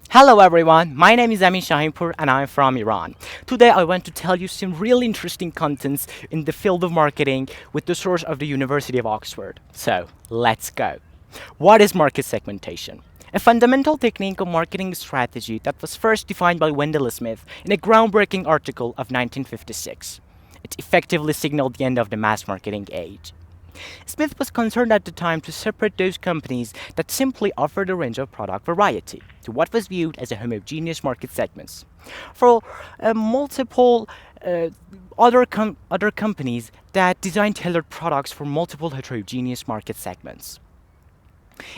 Hello everyone, my name is Amin Shahinpur and I'm from Iran. Today I want to tell you some really interesting contents in the field of marketing with the source of the University of Oxford. So, let's go. What is market segmentation? A fundamental technique of marketing strategy that was first defined by Wendell Smith in a groundbreaking article of 1956. It effectively signaled the end of the mass marketing age. Smith was concerned at the time to separate those companies that simply offered a range of product variety to what was viewed as a homogeneous market segments. For multiple other companies that designed tailored products for multiple heterogeneous market segments.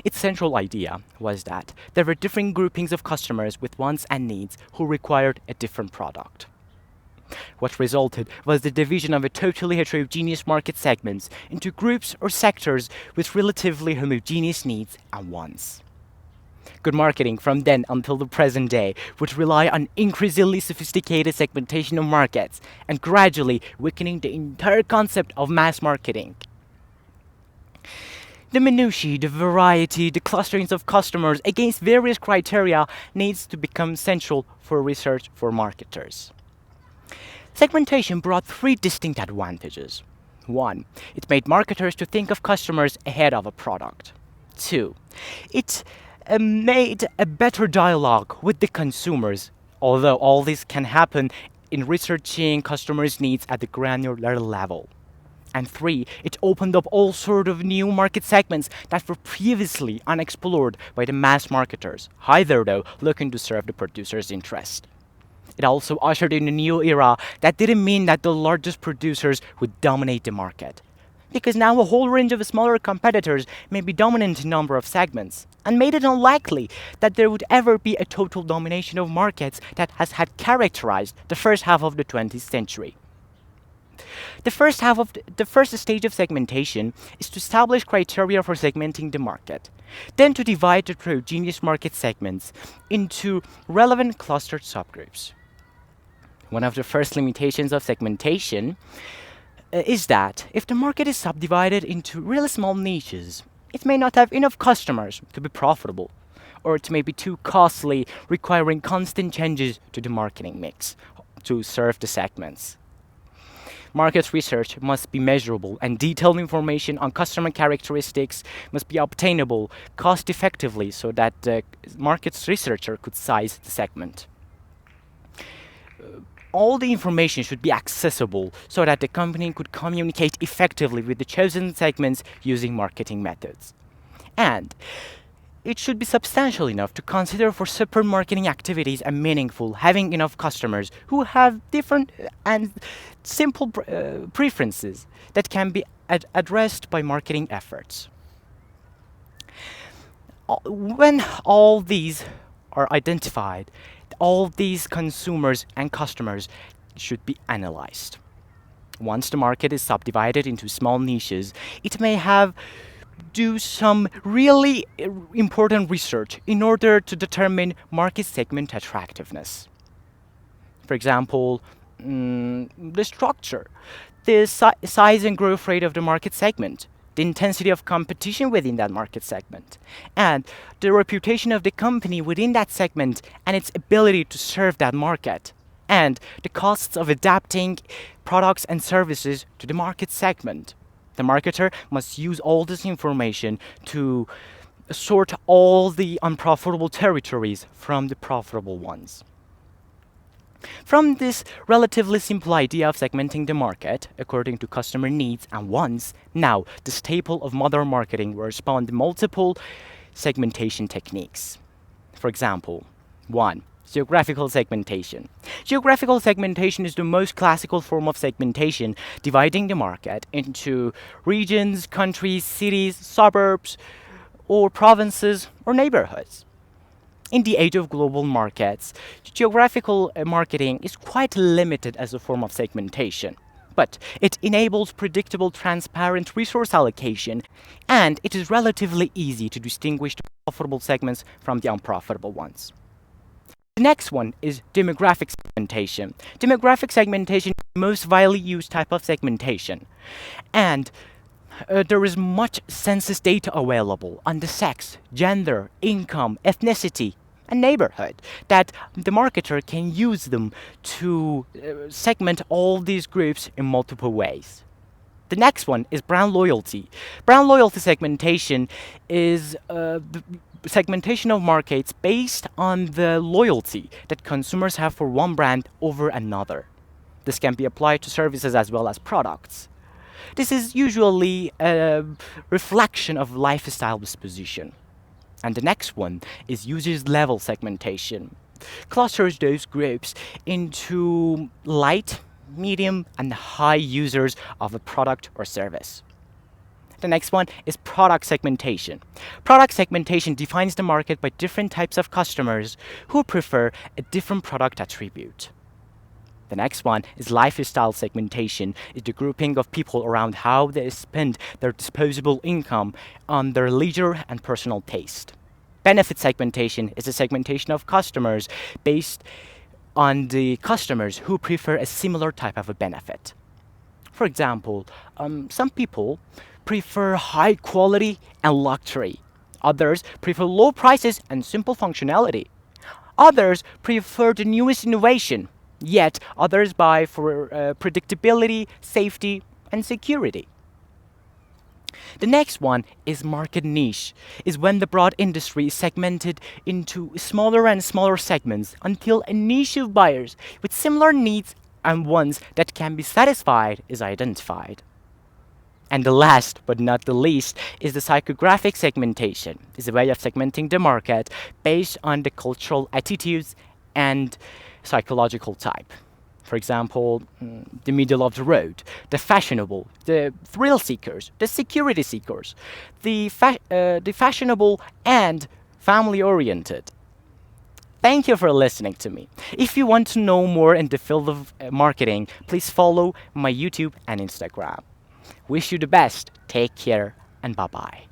Its central idea was that there were different groupings of customers with wants and needs who required a different product. What resulted was the division of a totally heterogeneous market segments into groups or sectors with relatively homogeneous needs and wants. Good marketing from then until the present day would rely on increasingly sophisticated segmentation of markets and gradually weakening the entire concept of mass marketing. The minutiae, the variety, the clusterings of customers against various criteria needs to become central for research for marketers. Segmentation brought three distinct advantages. 1. It made marketers to think of customers ahead of a product. 2. It made a better dialogue with the consumers, although all this can happen in researching customers' needs at the granular level. And 3. It opened up all sorts of new market segments that were previously unexplored by the mass marketers, either though looking to serve the producer's interest. It also ushered in a new era that didn't mean that the largest producers would dominate the market, because now a whole range of smaller competitors may be dominant in a number of segments, and made it unlikely that there would ever be a total domination of markets that had characterized the first half of the 20th century. The first stage of segmentation is to establish criteria for segmenting the market, then to divide the heterogeneous market segments into relevant clustered subgroups. One of the first limitations of segmentation is that if the market is subdivided into really small niches, it may not have enough customers to be profitable, or it may be too costly, requiring constant changes to the marketing mix to serve the segments. Market research must be measurable, and detailed information on customer characteristics must be obtainable cost effectively so that the market researcher could size the segment. All the information should be accessible so that the company could communicate effectively with the chosen segments using marketing methods. And it should be substantial enough to consider for separate marketing activities and meaningful, having enough customers who have different and simple preferences that can be addressed by marketing efforts. When all these are identified, all these consumers and customers should be analyzed. Once the market is subdivided into small niches, it may have do some really important research in order to determine market segment attractiveness. For example, the structure, the size and growth rate of the market segment, the intensity of competition within that market segment, and the reputation of the company within that segment and its ability to serve that market, and the costs of adapting products and services to the market segment. The marketer must use all this information to sort all the unprofitable territories from the profitable ones. From this relatively simple idea of segmenting the market according to customer needs and wants, now the staple of modern marketing will respond to multiple segmentation techniques. For example, 1. Geographical segmentation. Geographical segmentation is the most classical form of segmentation, dividing the market into regions, countries, cities, suburbs, or provinces or neighborhoods. In the age of global markets, geographical marketing is quite limited as a form of segmentation, but it enables predictable, transparent resource allocation, and it is relatively easy to distinguish the profitable segments from the unprofitable ones. The next one is demographic segmentation. Demographic segmentation is the most widely used type of segmentation, and there is much census data available on the sex, gender, income, ethnicity, a neighborhood, that the marketer can use them to segment all these groups in multiple ways. The next one is brand loyalty. Brand loyalty segmentation is the segmentation of markets based on the loyalty that consumers have for one brand over another. This can be applied to services as well as products. This is usually a reflection of lifestyle disposition. And the next one is users level segmentation. Clusters those groups into light, medium, and high users of a product or service. The next one is product segmentation. Product segmentation defines the market by different types of customers who prefer a different product attribute. The next one is lifestyle segmentation. It's the grouping of people around how they spend their disposable income on their leisure and personal taste. Benefit segmentation is a segmentation of customers based on the customers who prefer a similar type of a benefit. For example, some people prefer high quality and luxury. Others prefer low prices and simple functionality. Others prefer the newest innovation. Yet others buy for predictability, safety, and security. The next one is market niche, is when the broad industry is segmented into smaller and smaller segments until a niche of buyers with similar needs and wants that can be satisfied is identified. And the last but not the least is the psychographic segmentation. It's a way of segmenting the market based on the cultural attitudes and psychological type. For example, the middle of the road, the fashionable, the thrill seekers, the security seekers, the fashionable and family-oriented. Thank you for listening to me. If you want to know more in the field of marketing, please follow my YouTube and Instagram. Wish you the best. Take care and bye-bye.